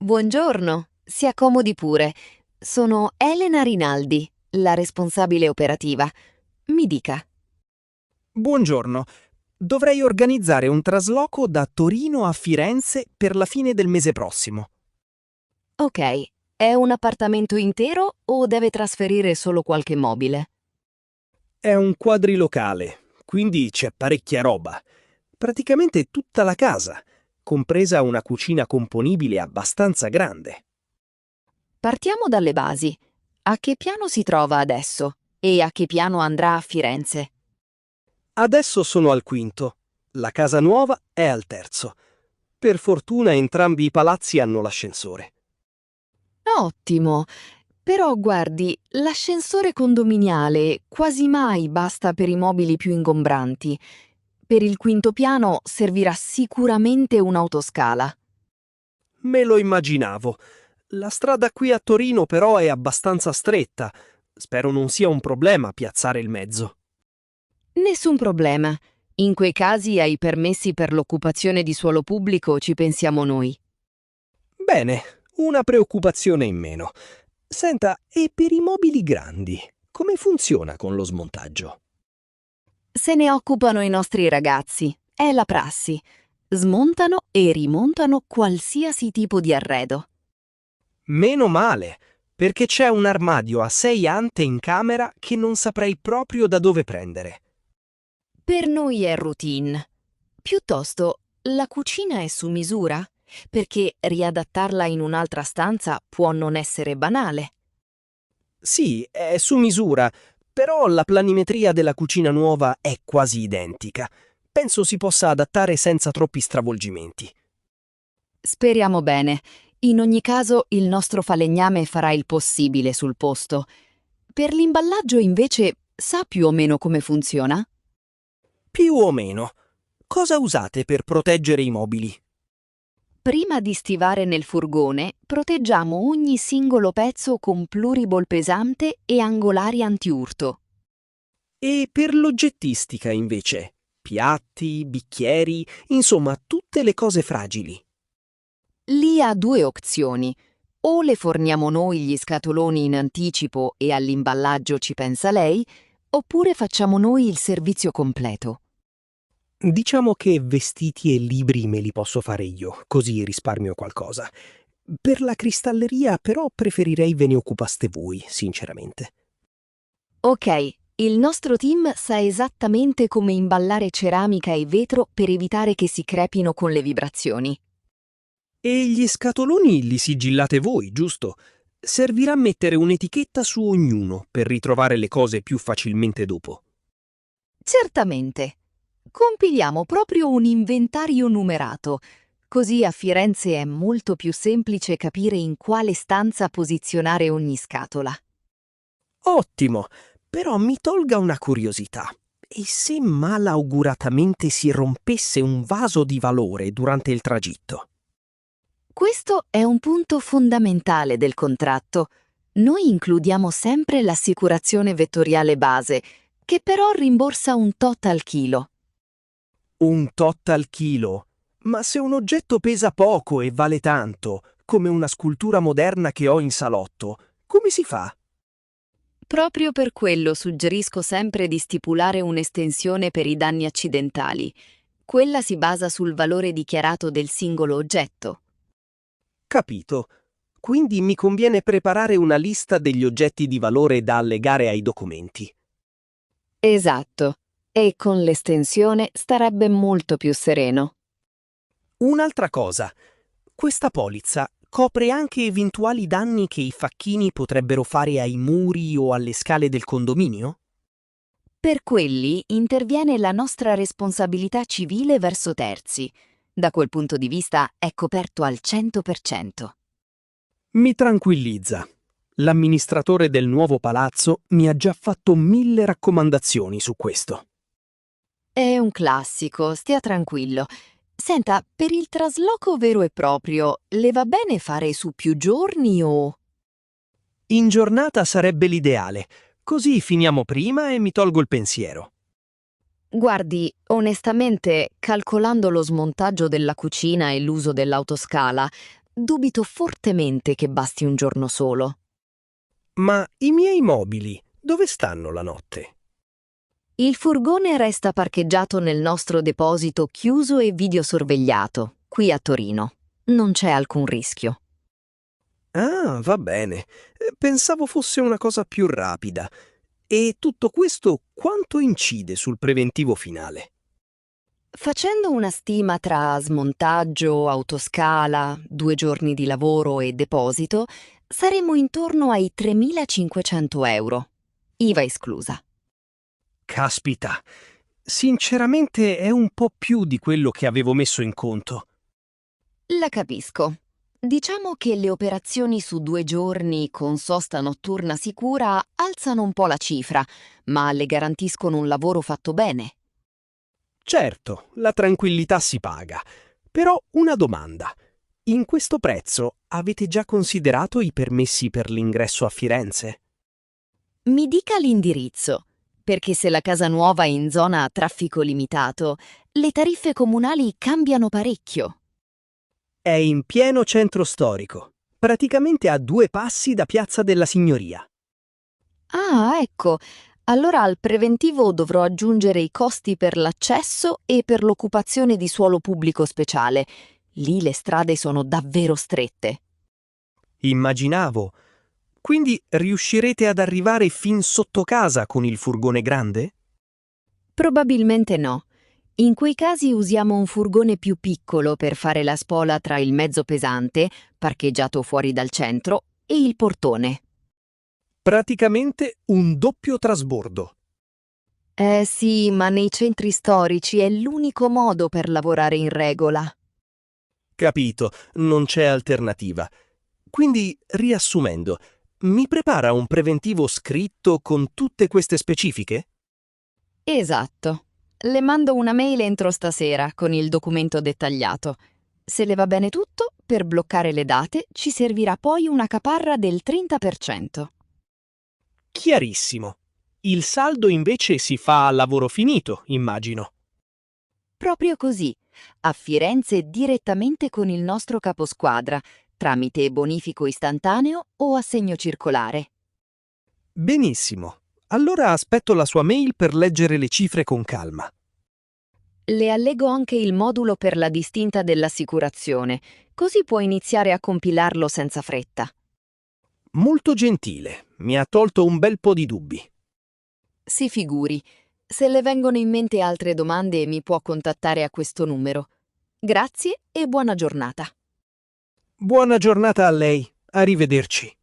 Buongiorno, si accomodi pure. Sono Elena Rinaldi, la responsabile operativa. Mi dica. Buongiorno, dovrei organizzare un trasloco da Torino a Firenze per la fine del mese prossimo. Ok, è un appartamento intero o deve trasferire solo qualche mobile? È un quadrilocale, quindi c'è parecchia roba. Praticamente tutta la casa, compresa una cucina componibile abbastanza grande. Partiamo dalle basi. A che piano si trova adesso? E a che piano andrà a Firenze? Adesso sono al quinto, la casa nuova è al terzo. Per fortuna entrambi i palazzi hanno l'ascensore. Ottimo! Però guardi, l'ascensore condominiale quasi mai basta per i mobili più ingombranti. Per il quinto piano servirà sicuramente un'autoscala. Me lo immaginavo. La strada qui a Torino però è abbastanza stretta. Spero non sia un problema piazzare il mezzo. Nessun problema. In quei casi ai permessi per l'occupazione di suolo pubblico ci pensiamo noi. Bene, una preoccupazione in meno. Senta, e per i mobili grandi, come funziona con lo smontaggio? Se ne occupano i nostri ragazzi. È la prassi. Smontano e rimontano qualsiasi tipo di arredo. Meno male, perché c'è un armadio a 6 ante in camera che non saprei proprio da dove prendere. Per noi è routine. Piuttosto, la cucina è su misura? Perché riadattarla in un'altra stanza può non essere banale. Sì, è su misura, però la planimetria della cucina nuova è quasi identica. Penso si possa adattare senza troppi stravolgimenti. Speriamo bene. In ogni caso, il nostro falegname farà il possibile sul posto. Per l'imballaggio, invece, sa più o meno come funziona? Più o meno. Cosa usate per proteggere i mobili? Prima di stivare nel furgone, proteggiamo ogni singolo pezzo con pluriball pesante e angolari antiurto. E per l'oggettistica, invece? Piatti, bicchieri, insomma, tutte le cose fragili. Lì ha due opzioni. O le forniamo noi gli scatoloni in anticipo e all'imballaggio ci pensa lei, oppure facciamo noi il servizio completo. Diciamo che vestiti e libri me li posso fare io, così risparmio qualcosa. Per la cristalleria, però, preferirei ve ne occupaste voi, sinceramente. Ok, il nostro team sa esattamente come imballare ceramica e vetro per evitare che si crepino con le vibrazioni. E gli scatoloni li sigillate voi, giusto? Servirà mettere un'etichetta su ognuno per ritrovare le cose più facilmente dopo. Certamente. Compiliamo proprio un inventario numerato, così a Firenze è molto più semplice capire in quale stanza posizionare ogni scatola. Ottimo! Però mi tolga una curiosità. E se malauguratamente si rompesse un vaso di valore durante il tragitto? Questo è un punto fondamentale del contratto. Noi includiamo sempre l'assicurazione vettoriale base, che però rimborsa un tot al chilo. Un tot al chilo? Ma se un oggetto pesa poco e vale tanto, come una scultura moderna che ho in salotto, come si fa? Proprio per quello suggerisco sempre di stipulare un'estensione per i danni accidentali. Quella si basa sul valore dichiarato del singolo oggetto. Capito. Quindi mi conviene preparare una lista degli oggetti di valore da allegare ai documenti. Esatto. E con l'estensione starebbe molto più sereno. Un'altra cosa, questa polizza copre anche eventuali danni che i facchini potrebbero fare ai muri o alle scale del condominio? Per quelli interviene la nostra responsabilità civile verso terzi. Da quel punto di vista è coperto al 100%. Mi tranquillizza. L'amministratore del nuovo palazzo mi ha già fatto 1000 raccomandazioni su questo. È un classico, stia tranquillo. Senta, per il trasloco vero e proprio, le va bene fare su più giorni o... In giornata sarebbe l'ideale, così finiamo prima e mi tolgo il pensiero. Guardi, onestamente, calcolando lo smontaggio della cucina e l'uso dell'autoscala, Dubito fortemente che basti un giorno solo. Ma i miei mobili dove stanno la notte? Il furgone resta parcheggiato nel nostro deposito chiuso e videosorvegliato, qui a Torino. Non c'è alcun rischio. Ah, va bene. Pensavo fosse una cosa più rapida. E tutto questo quanto incide sul preventivo finale? Facendo una stima tra smontaggio, autoscala, 2 giorni di lavoro e deposito, saremo intorno ai 3.500 euro, IVA esclusa. Caspita, sinceramente è un po' più di quello che avevo messo in conto. La capisco. Diciamo che le operazioni su 2 giorni con sosta notturna sicura alzano un po' la cifra, ma le garantiscono un lavoro fatto bene. Certo, la tranquillità si paga. Però una domanda. In questo prezzo avete già considerato i permessi per l'ingresso a Firenze? Mi dica l'indirizzo, perché se la casa nuova è in zona a traffico limitato, le tariffe comunali cambiano parecchio. È in pieno centro storico, praticamente a 2 passi da Piazza della Signoria. Ah, ecco. Allora al preventivo dovrò aggiungere i costi per l'accesso e per l'occupazione di suolo pubblico speciale. Lì le strade sono davvero strette. Immaginavo. Quindi riuscirete ad arrivare fin sotto casa con il furgone grande? Probabilmente no. In quei casi usiamo un furgone più piccolo per fare la spola tra il mezzo pesante, parcheggiato fuori dal centro, e il portone. Praticamente un doppio trasbordo. Eh sì, ma nei centri storici è l'unico modo per lavorare in regola. Capito, non c'è alternativa. Quindi, riassumendo, mi prepara un preventivo scritto con tutte queste specifiche? Esatto. Le mando una mail entro stasera con il documento dettagliato. Se le va bene tutto, per bloccare le date ci servirà poi una caparra del 30%. Chiarissimo. Il saldo invece si fa a lavoro finito, immagino. Proprio così, a Firenze direttamente con il nostro caposquadra, tramite bonifico istantaneo o assegno circolare. Benissimo. Allora aspetto la sua mail per leggere le cifre con calma. Le allego anche il modulo per la distinta dell'assicurazione, così può iniziare a compilarlo senza fretta. Molto gentile, mi ha tolto un bel po' di dubbi. Si figuri, se le vengono in mente altre domande mi può contattare a questo numero. Grazie e buona giornata. Buona giornata a lei. Arrivederci.